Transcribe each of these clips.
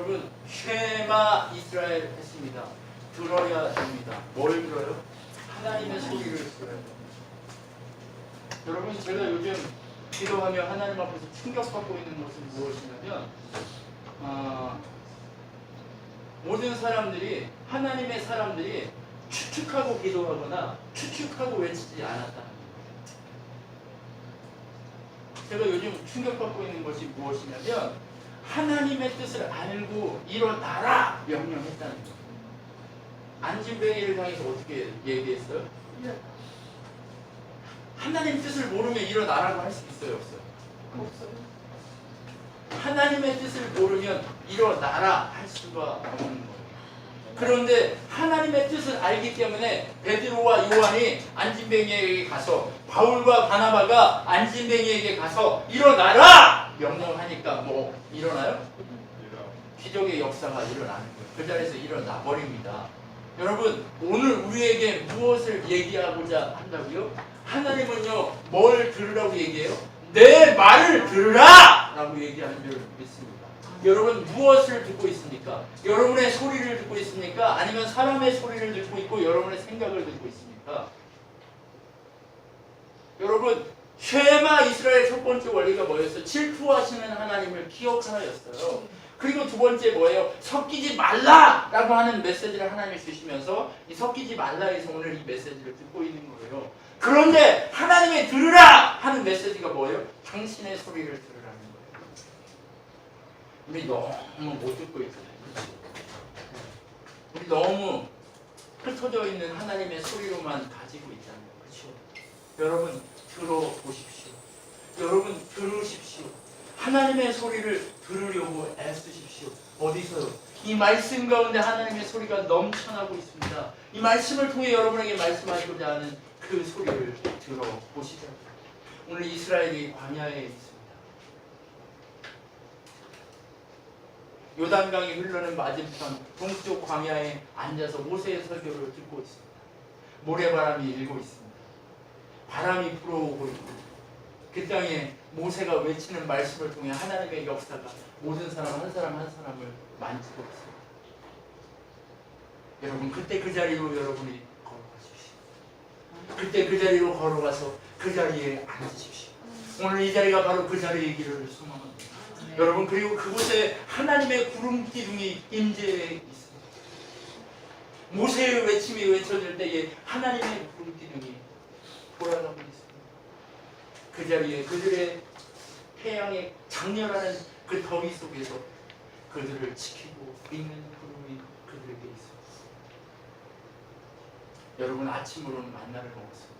여러분 쉐마 이스라엘 했습니다. 들어야 됩니다. 뭘 들어요? 하나님의 소리를 들어야 됩니다. 여러분 제가 요즘 기도하며 하나님 앞에서 충격받고 있는 것은 무엇이냐면 모든 사람들이 하나님의 사람들이 추측하고 기도하거나 추측하고 외치지 않았다는 거예요. 제가 요즘 충격받고 있는 것이 무엇이냐면 하나님의 뜻을 알고 일어나라 명령했다는 거예요. 안진뱅이를 향해서 어떻게 얘기했어요? 하나님 뜻을 모르면 일어나라고 할 수 있어요? 없어요? 없어요. 하나님의 뜻을 모르면 일어나라 할 수가 없는 거예요. 그런데 하나님의 뜻을 알기 때문에 베드로와 요한이 안진뱅이에게 가서 바울과 바나바가 안진뱅이에게 가서 일어나라! 명령하니까 뭐 일어나요? 기적의 역사가 일어나는 거예요. 그 자리에서 일어나 버립니다. 여러분 오늘 우리에게 무엇을 얘기하고자 한다고요? 하나님은요 뭘 들으라고 얘기해요? 내 말을 들으라! 라고 얘기하는 줄 믿습니다. 여러분 무엇을 듣고 있습니까? 여러분의 소리를 듣고 있습니까? 아니면 사람의 소리를 듣고 있고 여러분의 생각을 듣고 있습니까? 여러분 쉐마 이스라엘 첫 번째 원리가 뭐였어요? 질투하시는 하나님을 기억하였어요. 그리고 두 번째 뭐예요? 섞이지 말라라고 하는 메시지를 하나님이 주시면서 이 섞이지 말라에서 오늘 이 메시지를 듣고 있는 거예요. 그런데 하나님의 들으라 하는 메시지가 뭐예요? 당신의 소리를 들으라는 거예요. 우리 너무 못 듣고 있잖아요. 그렇죠? 우리 너무 흩어져 있는 하나님의 소리로만 가지고 있잖아요. 그렇죠? 여러분 들어보십시오. 여러분 들으십시오. 하나님의 소리를 들으려고 애쓰십시오. 어디서요? 이 말씀 가운데 하나님의 소리가 넘쳐나고 있습니다. 이 말씀을 통해 여러분에게 말씀하시고자 하는 그 소리를 들어보시죠. 오늘 이스라엘이 광야에 있습니다. 요단강이 흐르는 맞은편 동쪽 광야에 앉아서 모세의 설교를 듣고 있습니다. 모래바람이 일고 있습니다. 바람이 불어오고 있고 그 땅에 모세가 외치는 말씀을 통해 하나님의 역사가 모든 사람 한 사람을 만지고 있습니다. 여러분 그때 그 자리로 여러분이 걸어가십시오. 그때 그 자리로 걸어가서 그 자리에 앉으십시오. 오늘 이 자리가 바로 그 자리이기를 소망합니다. 여러분 그리고 그곳에 하나님의 구름 기둥이 임재해 있습니다. 모세의 외침이 외쳐질 때에 하나님의 구름 기둥이 돌아가고 있습니다. 그 자리에 그들의 태양의 장렬하는 그 더위 속에서 그들을 지키고 있는 구름이 그들에게 있습니다. 여러분 아침으로는 만나를 먹었습니다.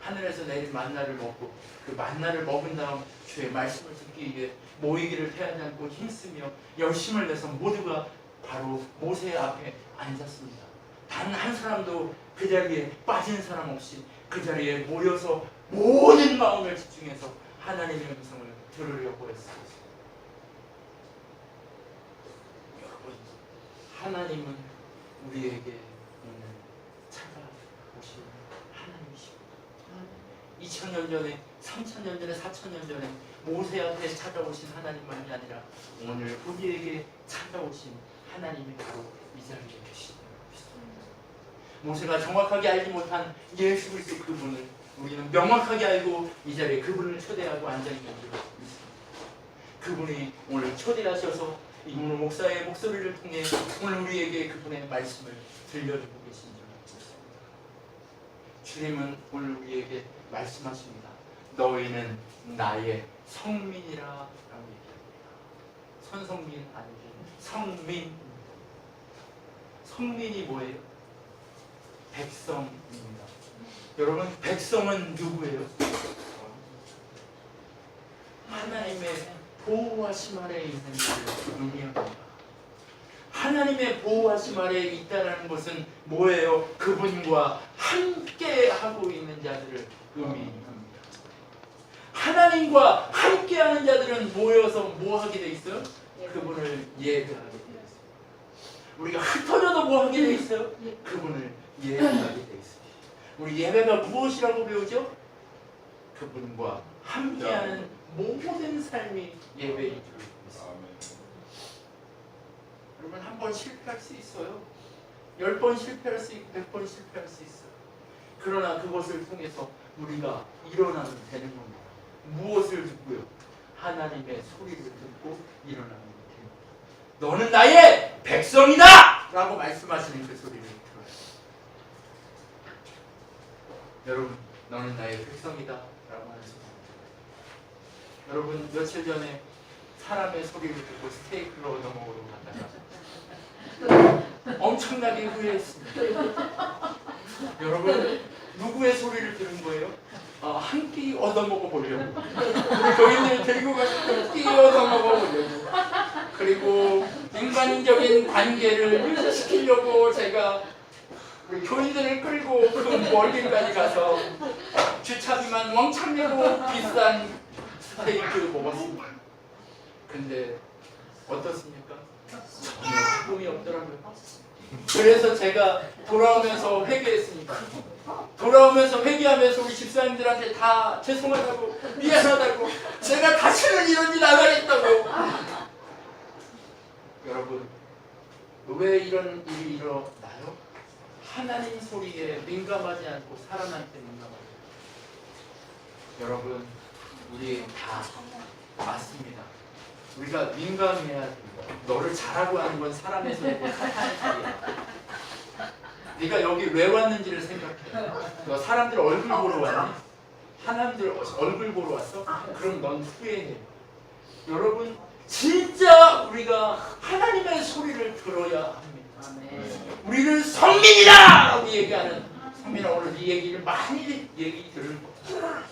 하늘에서 내린 만나를 먹고 그 만나를 먹은 다음 주의 말씀을 듣기 위해 모이기를 태하지 않고 힘쓰며 열심을 내서 모두가 바로 모세 앞에 앉았습니다. 단 한 사람도 그 자리에 빠진 사람 없이 그 자리에 모여서 모든 마음을 집중해서 하나님의 음성을 들으려고 했습니다. 여러분 하나님은 우리에게 오늘 찾아오신 하나님이십니다. 2000년 전에 3000년 전에 4000년 전에 모세 앞에 찾아오신 하나님만이 아니라 오늘 우리에게 찾아오신 하나님이 바로 이 자리에 계시다. 모세가 정확하게 알지 못한 예수 그리스도 그분을 우리는 명확하게 알고 이 자리에 그분을 초대하고 앉아있는 줄 믿습니다. 그분이 오늘 초대하셔서 오늘 목사의 목소리를 통해 오늘 우리에게 그분의 말씀을 들려주고 계신 줄 믿습니다. 주님은 오늘 우리에게 말씀하십니다. 너희는 나의 성민이라 라고 얘기합니다. 선성민 아니죠. 성민. 성민이 뭐예요? 백성입니다. 여러분 백성은 누구예요? 하나님의 보호하심 아래에 있는 자를 의미합니다. 하나님의 보호하심 아래에 있다는 것은 뭐예요? 그분과 함께 하고 있는 자들을 의미합니다. 하나님과 함께하는 자들은 모여서 뭐 하게 돼 있어요? 그분을 예배하게 돼 있어요. 우리가 흩어져도 뭐 하게 돼 있어요? 그분을 예배하게 돼 있습니다. 우리 예배가 무엇이라고 배우죠? 그분과 함께하는 모든 삶이 예배인 줄 믿습니다. 한 번 실패할 수 있어요. 10번 실패할 수 있고 100번 실패할 수 있어요. 그러나 그것을 통해서 우리가 일어나면 되는 겁니다. 무엇을 듣고요? 하나님의 소리를 듣고 일어나는 겁니다. 너는 나의 백성이다! 라고 말씀하시는 그 소리를 들어요. 여러분, 너는 나의 백성이다 라고 하는 소리. 여러분, 며칠 전에 사람의 소리를 듣고 스테이크를 얻어먹으러 갔다가 엄청나게 후회했습니다. 여러분, 누구의 소리를 들은 거예요? 한 끼 얻어먹어 보려고. 교인들을 데리고 가서 한 끼 얻어먹어 보려고. 그리고 인간적인 관계를 유지시키려고 제가 우리 교인들을 끌고 그 멀리까지 가서 주차비만 왕창 내고 비싼 스테이크를 먹었습니다. 근데 어떻습니까? 전혀 기쁨이 없더라고요. 그래서 제가 돌아오면서 회개했습니다. 돌아오면서 회개하면서 우리 집사님들한테 다 죄송하다고, 미안하다고, 제가 다시는 이런 일 안 하겠다고. 여러분, 왜 이런 일이 일어나요? 하나님 소리에 민감하지 않고 사람한테 민감하죠. 여러분, 우리 다 맞습니다. 우리가 민감해야 됩니다. 너를 잘하고 하는 건 사람의 소리고 사탄의 소리야. 네가 여기 왜 왔는지를 생각해. 너 사람들 얼굴 보러 왔니? 하나님들 얼굴 보러 왔어? 그럼 넌 후회해. 여러분, 진짜 우리가 하나님의 소리를 들어야 합니다. 우리는 성민이다! 얘기하는, 성민아 오늘 이 얘기를 많이 얘기 들을 거야.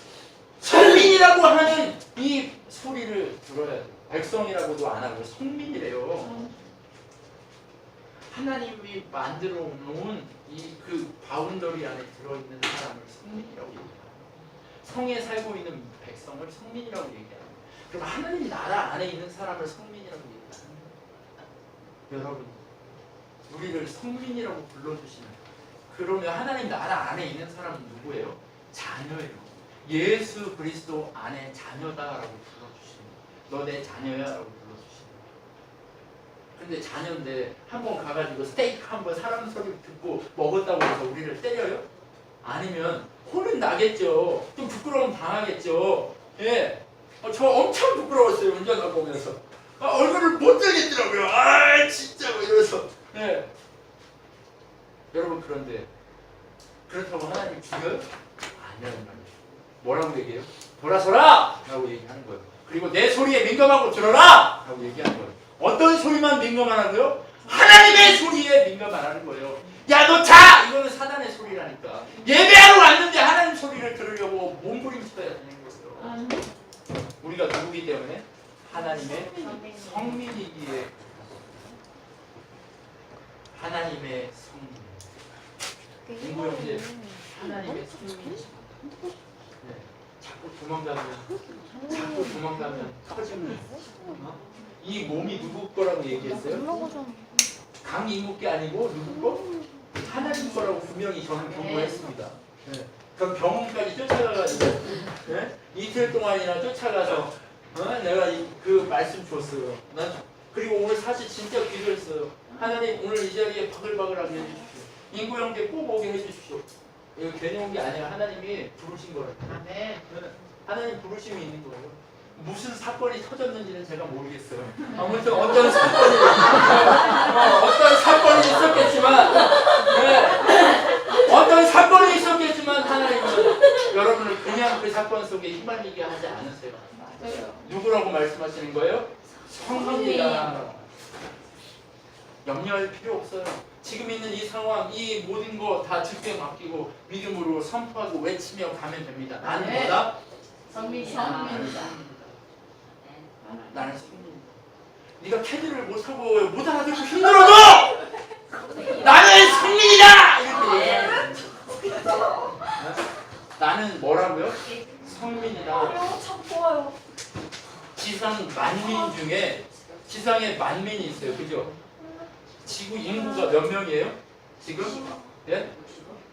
성민이라고 하는 이 소리를 들어야 돼. 백성이라고도 안 하고 성민이래요. 하나님이 만들어 놓은 이 그 바운더리 안에 들어있는 사람을 성민이라고 얘기합니다. 성에 살고 있는 백성을 성민이라고 얘기합니다. 그럼 하나님 나라 안에 있는 사람을 성민이라고 얘기합니다. 여러분, 우리를 성민이라고 불러주시는, 그러면 하나님 나라 안에 있는 사람은 누구예요? 자녀예요. 예수 그리스도 안에 자녀다라고 불러주시는 거예요. 너 내 자녀야 라고 불러주시는 거예요. 근데 자녀인데 한번 가가지고 스테이크 한번 사람 소리 듣고 먹었다고 해서 우리를 때려요? 아니면 혼은 나겠죠. 좀 부끄러움 당하겠죠. 예. 저 엄청 부끄러웠어요. 운전하고 오면서. 얼굴을 못 들겠더라고요. 진짜 뭐 이러면서. 예. 여러분, 그런데 그렇다고 하나님 죽여요? 아니라는 말이에요. 뭐라고 얘기해요? 돌아서라! 라고 얘기하는 거예요. 그리고 내 소리에 민감하고 들어라! 라고 얘기하는 거예요. 어떤 소리만 민감하라고요? 하나님의 소리에 민감하라는 거예요. 야, 너 자! 이거는 사단의 소리라니까. 예배하러 왔는데 하나님 소리를 들으려고 몸부림쳐야 되는 거예요. 우리가 누구기 때문에? 하나님의 성민이기에. 하나님의 성민. 인구 형제, 하나님의 성민이십니다. 네. 자꾸 도망가면 터지는. 이 몸이 누구 거라고 얘기했어요? 강인국게 아니고 누구 거? 하나님 거라고 분명히 저는 경고했습니다. 네. 그럼 병원까지 쫓아가가지고 네? 이틀 동안이나 쫓아가서 내가 그 말씀 줬어요. 난 그리고 오늘 사실 진짜 기도했어요. 하나님 오늘 이 자리에 바글바글하게 해주십시오. 인구 형제 꼭 오게 해주십시오. 이거 괜히 온 게 아니라 하나님이 부르신 거예요. 네. 하나님 부르심이 있는 거예요. 무슨 사건이 터졌는지는 제가 모르겠어요. 아무튼 어떤 사건이 있었겠지만, 네. 어떤 사건이 있었겠지만 하나님은 여러분을 그냥 그 사건 속에 휘말리게 하지 않으세요. 맞아요. 누구라고 말씀하시는 거예요? 성민이다. 염려할 필요 없어요. 지금 있는 이 상황, 이 모든 거 다 주께 맡기고 믿음으로 선포하고 외치며 가면 됩니다. 나는 뭐다? 성민이다. 나는 성민이다. 네가 캐디를 못하고 못 알아듣고 힘들어도 나는 성민이다! 이렇게 얘기해요. 나는 뭐라고요? 성민이다. 참 좋아요. 지상 만민 중에 지상에 만민이 있어요. 그죠? 지구 인구가 몇 명이에요? 지금? 예?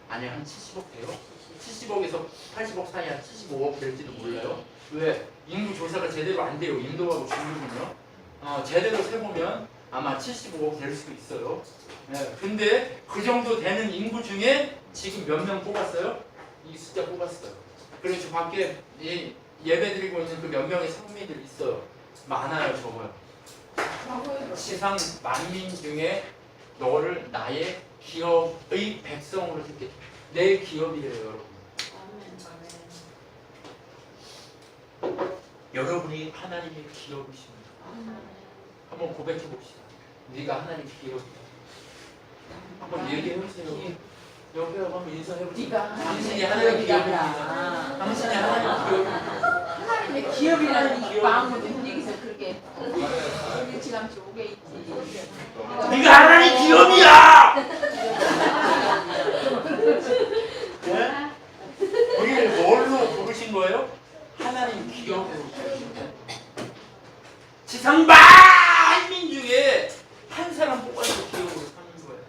아니 한 70억 돼요? 70억에서 80억 사이 한 75억 될지도 몰라요. 왜? 인구 조사가 제대로 안 돼요. 인도하고 중국은요. 제대로 세보면 아마 75억 될 수도 있어요. 네, 근데 그 정도 되는 인구 중에 지금 몇 명 뽑았어요? 이 숫자 뽑았어요. 그래서 밖에 예배 드리고 있는 그 몇 명의 성민들 있어요. 많아요, 적어요. 세상 만민 중에 너를 나의 기업의 백성으로 듣게 내 기업이래요, 여러분. 여러분이 하나님의 기업이십니다. 한번 고백해 봅시다. 네가 하나님의 기업이다. 한번 얘기해 보세요. 옆에 한번 인사해 보세요. 당신이 하나님의 기업입니다. 당신이 하나님의 기업입니다. 하나님의 기업이라는 마음으로 움직여서 그렇게 일찌감치 오게 있지. 네가 하나님의 기업이야. 네? 우리를 뭘로 부르신 거예요? 하나님 기업으로 부르신 거예요. 지상 만민 중에 한 사람 뽑아서 기업으로 사는 거예요.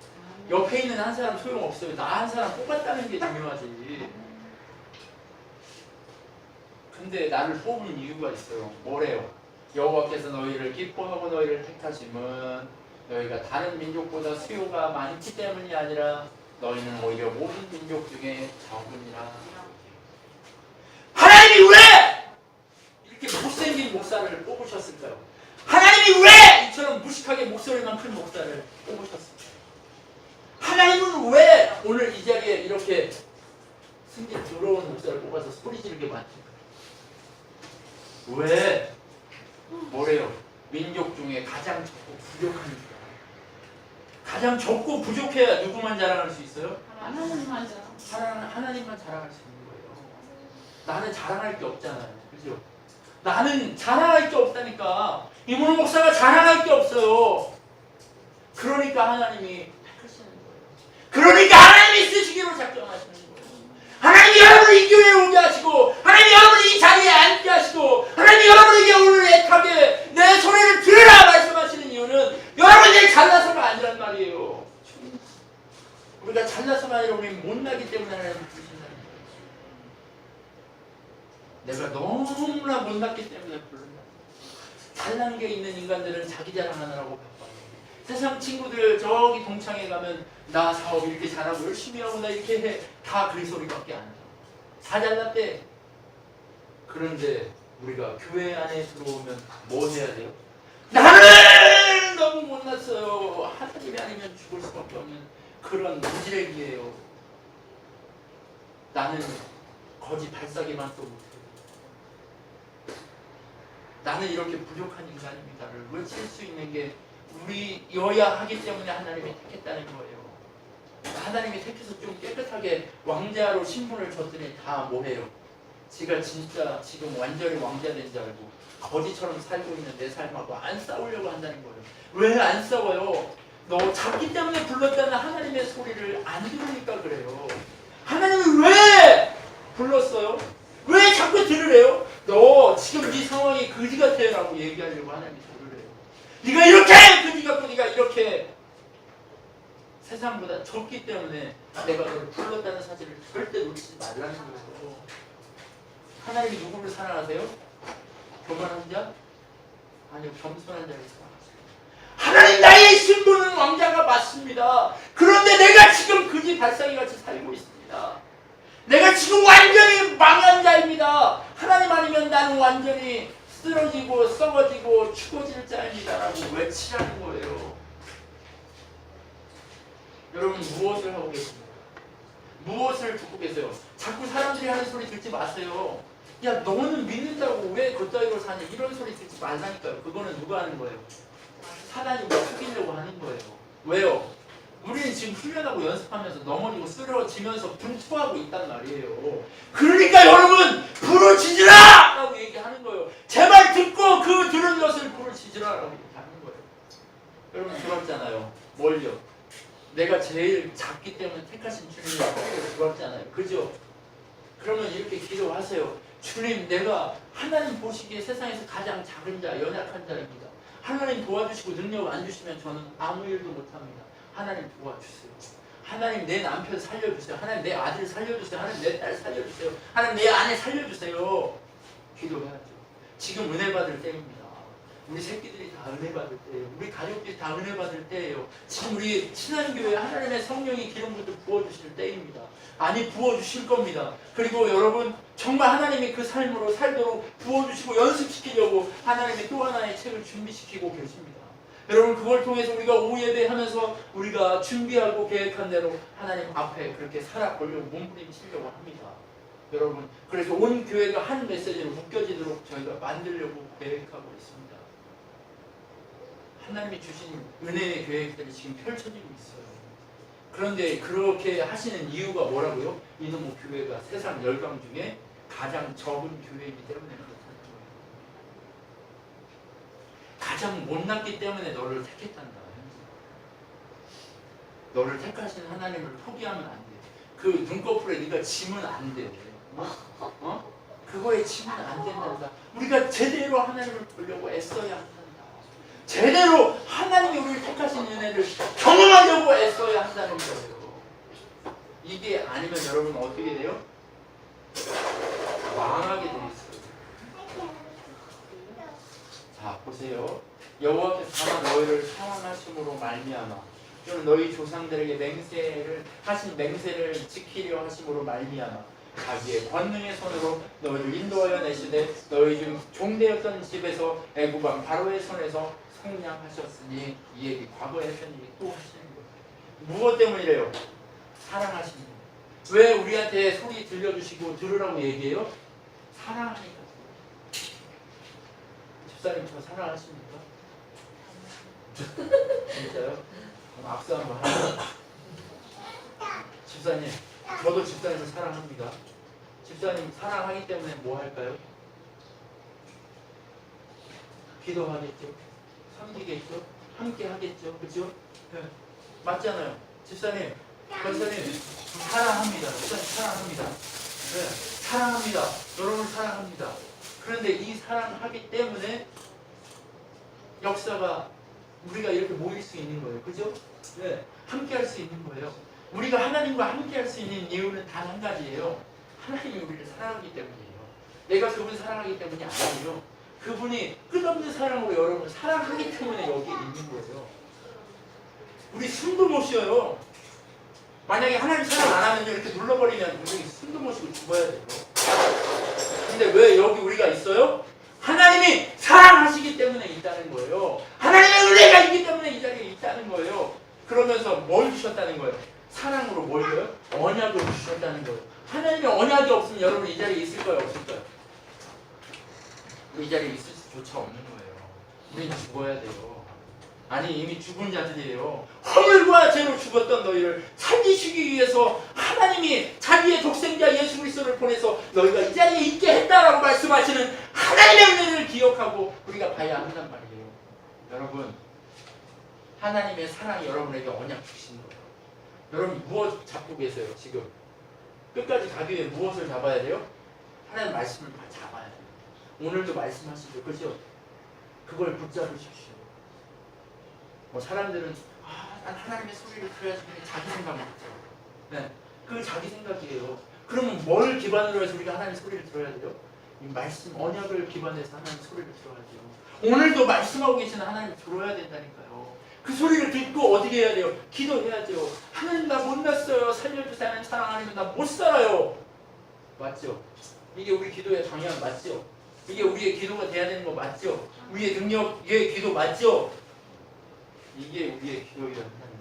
옆에 있는 한 사람 소용없어요. 나 한 사람 뽑았다는 게 중요하지. 근데 나를 뽑은 이유가 있어요. 뭐래요? 여호와께서 너희를 기뻐하고 너희를 택하심은 너희가 다른 민족보다 수요가 많기 때문이 아니라 너희는 오히려 모든 민족 중에 적으니라. 하나님이 왜 이렇게 못생긴 목사를 뽑으셨을까요? 하나님이 왜 이처럼 무식하게 목소리만 큰 목사를 뽑으셨을까요? 하나님은 왜 오늘 이 자리에 이렇게 승질 더러운 목사를 뽑아서 소리 지르게 만들까요? 왜? 뭐래요? 민족 중에 가장 적고 부족하니까. 가장 적고 부족해야 누구만 자랑할 수 있어요? 하나님만 하나님만 자랑할 수 있는 거예요. 나는 자랑할 게 없잖아요. 그죠? 나는 자랑할 게 없다니까. 이문호 목사가 자랑할 게 없어요. 그러니까 하나님이 택하시는 거예요. 그러니까 하나님이 쓰시기로 작정하시는 거예요. 하나님이 여러분을 이 교회에 오게 하시고 하나님이 여러분을 이 자리에 앉게 하시고 하나님이 여러분에게 오늘 애타게 내 소리를 들으라 말씀하시는 이유는 여러분들이 잘나서가 아니란 말이에요. 우리가 잘나서가 아니라 우리 못나기 때문에 하나님을 부르신다는 거예요. 내가 너무나 못났기 때문에 부른다. 잘난 게 있는 인간들은 자기 자랑하느라고 바빠요. 세상 친구들 저기 동창회 가면 나 사업 이렇게 잘하고 열심히 하고 나 이렇게 해. 다 그 소리밖에 안 해요. 다 잘났대. 그런데 우리가 교회 안에 들어오면 뭐 해야 돼요? 나는 너무 못났어요. 하나님이 아니면 죽을 수밖에 없는 그런 무지랭이에요. 나는 거지 발사기만 또 못해요. 나는 이렇게 부족한 인간입니다를 외칠 수 있는 게 우리여야 하기 때문에 하나님이 택했다는 거예요. 하나님이 택해서 좀 깨끗하게 왕자로 신분을 줬더니 다 뭐해요? 지가 진짜 지금 완전히 왕자 된 줄 알고 거지처럼 살고 있는 내 삶하고 안 싸우려고 한다는 거예요. 왜 안 싸워요? 너 잡기 때문에 불렀다는 하나님의 소리를 안 들으니까 그래요. 하나님이 왜 불렀어요? 왜 자꾸 들으래요? 너 지금 네 상황이 그지 같아 라고 얘기하려고 하나님이 들으래요. 네가 이렇게 그지 같고 네가 이렇게 세상보다 적기 때문에 내가 너를 불렀다는 사실을 절대 놓치지 말라는 거예요. 하나님이 누구를 사랑하세요? 교만한 자? 아니요, 겸손한 자를 사랑하세요. 하나님 나의 신분은 왕자가 맞습니다. 그런데 내가 지금 그지 발상이같이 살고 있습니다. 내가 지금 완전히 망한 자입니다. 하나님 아니면 나는 완전히 쓰러지고 썩어지고 죽어질 자입니다 라고 외치라는 거예요. 여러분 무엇을 하고 계십니까? 무엇을 듣고 계세요? 자꾸 사람들이 하는 소리 듣지 마세요. 야 너는 믿는다고 왜 그따위로 사냐 이런 소리 듣지 말라니까요. 그거는 누가 하는 거예요? 사단이 뭐 속이려고 하는 거예요. 왜요? 우리는 지금 훈련하고 연습하면서 넘어지고 쓰러지면서 분투하고 있단 말이에요. 그러니까 여러분 부르짖으라! 라고 얘기하는 거예요. 제발 듣고 그 들은 것을 부르짖으라 라고 얘기하는 거예요. 여러분 들었잖아요. 뭘요? 내가 제일 작기 때문에 택하신 주님이 들었잖아요. 그죠? 그러면 이렇게 기도하세요. 주님 내가 하나님 보시기에 세상에서 가장 작은 자, 연약한 자입니다. 하나님 도와주시고 능력 안 주시면 저는 아무 일도 못합니다. 하나님 도와주세요. 하나님 내 남편 살려주세요. 하나님 내 아들 살려주세요. 하나님 내 딸 살려주세요. 하나님 내 아내 살려주세요. 기도해야죠. 지금 은혜 받을 때입니다. 우리 새끼들이 다 은혜 받을 때예요. 우리 가족들이 다 은혜 받을 때예요. 지금 우리 신한교회 하나님의 성령이 기름부터 부어주실 때입니다. 아니 부어주실 겁니다. 그리고 여러분 정말 하나님이 그 삶으로 살도록 부어주시고 연습시키려고 하나님이 또 하나의 책을 준비시키고 계십니다. 여러분 그걸 통해서 우리가 오후 예배하면서 우리가 준비하고 계획한 대로 하나님 앞에 그렇게 살아보려고 몸부림치려고 합니다. 여러분 그래서 온 교회가 한 메시지로 묶여지도록 저희가 만들려고 계획하고 있습니다. 하나님이 주신 은혜의 계획들이 지금 펼쳐지고 있어요. 그런데 그렇게 하시는 이유가 뭐라고요? 이놈의 교회가 세상 열강 중에 가장 적은 교회이기 때문에 그렇다는 거예요. 가장 못났기 때문에 너를 택했단다. 너를 택하신 하나님을 포기하면 안 돼. 그 눈꺼풀에 네가 지면 안 돼. 그거에 지면 안 된단다. 우리가 제대로 하나님을 보려고 애써야 한단다. 제대로 하나님이 우리를 택하신 은혜를 경험하려고 애써야 한다는 거예요. 이게 아니면 여러분 어떻게 돼요? 망하게 돼 있어요. 자 보세요. 여호와께서 다만 너희를 사랑하심으로 말미암아 또는 너희 조상들에게 맹세를 하신 맹세를 지키려 하심으로 말미암아 자기의 권능의 손으로 너희를 인도하여 내시되 너희 중 종되었던 집에서 애굽 왕 바로의 손에서 속량하셨으니 이 얘기 과거에 했던 얘기 또 하시는 거예요. 무엇 때문이래요? 사랑하시는 거예요. 왜 우리한테 소리 들려주시고 들으라고 얘기해요? 사랑하니까. 집사님 저 사랑하십니까? 진짜요? 그럼 악수 한번 하세요. 집사님 저도 집사님을 사랑합니다. 집사님 사랑하기 때문에 뭐 할까요? 기도하겠죠? 섬기겠죠? 함께 하겠죠? 그죠? 네. 맞잖아요. 집사님, 권사님 사랑합니다. 집사님 사랑합니다. 네. 사랑합니다. 여러분을 사랑합니다. 그런데 이 사랑하기 때문에 역사가 우리가 이렇게 모일 수 있는 거예요. 그죠? 네. 함께 할 수 있는 거예요. 우리가 하나님과 함께 할 수 있는 이유는 단 한 가지예요. 하나님이 우리를 사랑하기 때문이에요. 내가 그분 사랑하기 때문이 아니에요. 그분이 끝없는 사랑으로 여러분을 사랑하기 때문에 여기 있는 거예요. 우리 숨도 못 쉬어요. 만약에 하나님 사랑 안 하면 이렇게 눌러버리면 우리 숨도 못 쉬고 죽어야 돼요. 근데 왜 여기 우리가 있어요? 하나님이 사랑하시기 때문에 있다는 거예요. 하나님의 은혜가 있기 때문에 이 자리에 있다는 거예요. 그러면서 뭘 주셨다는 거예요? 사랑으로 뭘 줘요? 언약을 주셨다는 거예요. 하나님의 언약이 없으면 여러분 이 자리에 있을까요? 없을까요? 이 자리에 있을 수조차 없는 거예요. 우리는 죽어야 돼요. 아니 이미 죽은 자들이에요. 허물과 죄로 죽었던 너희를 살리시기 위해서 하나님이 자기의 독생자 예수 그리스도를 보내서 너희가 이 자리에 있게 했다라고 말씀하시는 하나님의 은혜를 기억하고 우리가 봐야 한단 말이에요. 여러분 하나님의 사랑이 여러분에게 언약 주신 거예요. 여러분 무엇 잡고 계세요? 지금 끝까지 가기 위해 무엇을 잡아야 돼요? 하나님 말씀을 다 잡아야 돼요. 오늘도 말씀하시죠. 그죠? 그걸 붙잡으십시오. 뭐 사람들은 난 하나님의 소리를 들어야지 자기 생각만 하죠. 네, 그 자기 생각이에요. 그러면 뭘 기반으로 해서 우리가 하나님의 소리를 들어야 돼요? 이 말씀, 언약을 기반해서 하나님의 소리를 들어야 돼요. 오늘도 말씀하고 계시는 하나님을 들어야 된다니까요. 그 소리를 듣고 어떻게 해야 돼요? 기도해야죠. 하나님 나 못났어요. 살려주세요. 하나님 사랑 아니면 나 못 살아요. 맞죠? 이게 우리 기도의 방향 맞죠? 이게 우리의 기도가 돼야 되는 거 맞죠? 우리의 능력의 기도 맞죠? 이게 우리의 기도이라는 하나님.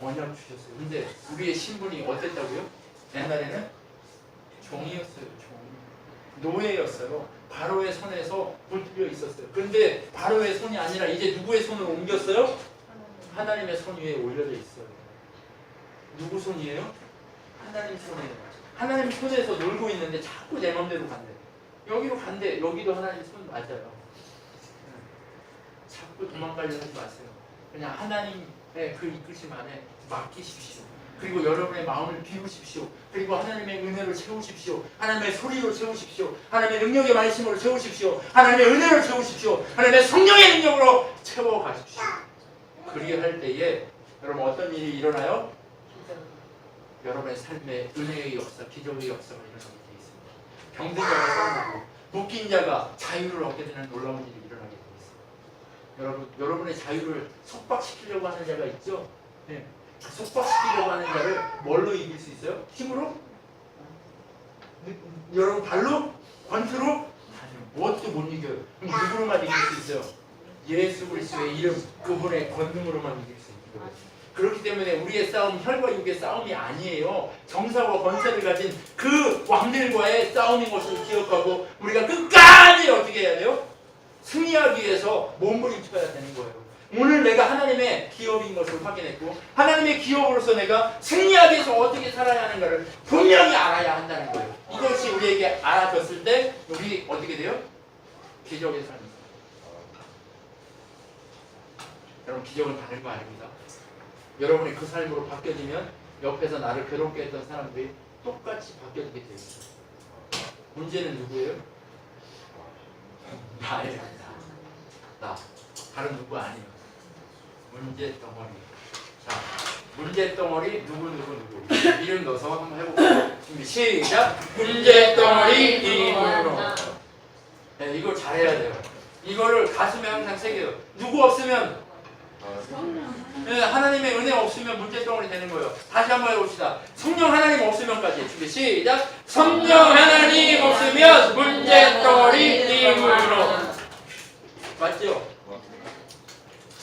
언약 주셨어요. 근데 우리의 신분이 어땠다고요? 옛날에는 종이었어요. 종. 노예였어요. 바로의 손에서 붙들려 있었어요. 그런데 바로의 손이 아니라 이제 누구의 손으로 옮겼어요? 하나님의 손 위에 올려져 있어요. 누구 손이에요? 하나님 손이에요. 하나님 손에서 놀고 있는데 자꾸 내 맘대로 간대. 여기로 간대. 여기도 하나님 손 맞아요. 자꾸 도망가려 하지 마세요. 그냥 하나님의 그 이끄심 안에 맡기십시오. 그리고 여러분의 마음을 비우십시오. 그리고 하나님의 은혜로 채우십시오. 하나님의 소리로 채우십시오. 하나님의 능력의 말씀으로 채우십시오. 하나님의 은혜로 채우십시오. 하나님의 성령의 능력으로 채워가십시오. 그리할 때에 여러분 어떤 일이 일어나요? 여러분의 삶에 은혜의 역사, 기적의 역사가 일어나게 되어 있습니다. 병든 자가 살아나고 묶인 자가 자유를 얻게 되는 놀라운 일이 일어나게 되겠어요. 여러분의 자유를 속박시키려고 하는 자가 있죠? 네. 속박시키려고 하는 자를 뭘로 이길 수 있어요? 힘으로? 여러분 발로? 권투로? 아니요. 무엇도 못 이겨요. 그럼 누구로만 이길 수 있어요? 예수 그리스도의 이름, 그분의 권능으로만 이길 수 있는 거예요. 그렇기 때문에 우리의 싸움, 혈과 육의 싸움이 아니에요. 정사와 권세를 가진 그 왕들과의 싸움인 것을 기억하고 우리가 끝까지 어떻게 해야 돼요? 승리하기 위해서 몸부림쳐야 되는 거예요. 오늘 내가 하나님의 기업인 것을 확인했고 하나님의 기업으로서 내가 승리하기 위해서 어떻게 살아야 하는가를 분명히 알아야 한다는 거예요. 이것이 우리에게 알아졌을 때 우리 어떻게 돼요? 기적의 삶이 있어요. 여러분 기적을 받는 거 아닙니다. 여러분이 그 삶으로 바뀌어지면 옆에서 나를 괴롭게 했던 사람들이 똑같이 바뀌어지게 되어 있어요. 문제는 누구예요? 나예요. 나. 다른 누구 아니에요. 문제 덩어리. 자, 문제 덩어리 누구. 이름 넣어서 한번 해볼게요. 준비 시작. 문제 덩어리 이름으로. 네, 이걸 잘해야 돼요. 이거를 가슴에 항상 새겨요. 누구 없으면 네, 하나님의 은혜 없으면 문제덩어리 되는 거예요. 다시 한번 해봅시다. 성령 하나님 없으면까지 준비 시작. 성령 하나님 없으면 문제덩어리 이름으로. 맞죠?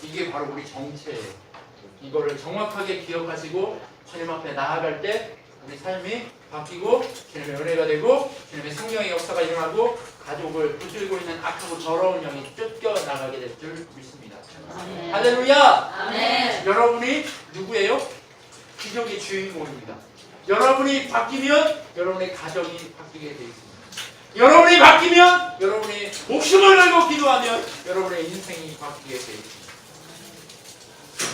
이게 바로 우리 정체예요. 이거를 정확하게 기억하시고 주님 앞에 나아갈 때 우리 삶이 바뀌고 주님의 은혜가 되고 주님의 성령의 역사가 일어나고 가족을 붙들고 있는 악하고 더러운 영이 쫓겨나가게 될 줄 믿습니다. 아멘. 할렐루야! 아멘. 여러분이 누구예요? 기적의 주인공입니다. 여러분이 바뀌면 여러분의 가정이 바뀌게 되어 있습니다. 여러분이 바뀌면 여러분이 목숨을 걸고 기도하면 여러분의 인생이 바뀌게 되어 있습니다.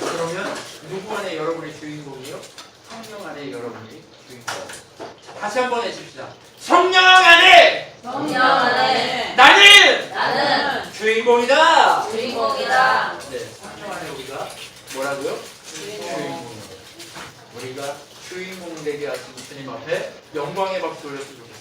그러면 누구 안에 여러분의 주인공이요? 성령 안에 여러분이 주인공이에요. 다시 한번 해줍시다. 성령 안에 성령 안에 나는 주인공이다. 주인공이다. 네, 성령 안에 우리가 뭐라고요? 주인공. 우리가 주인공 되게 하신 주님 앞에 영광의 박수 올렸으면 좋겠습니다.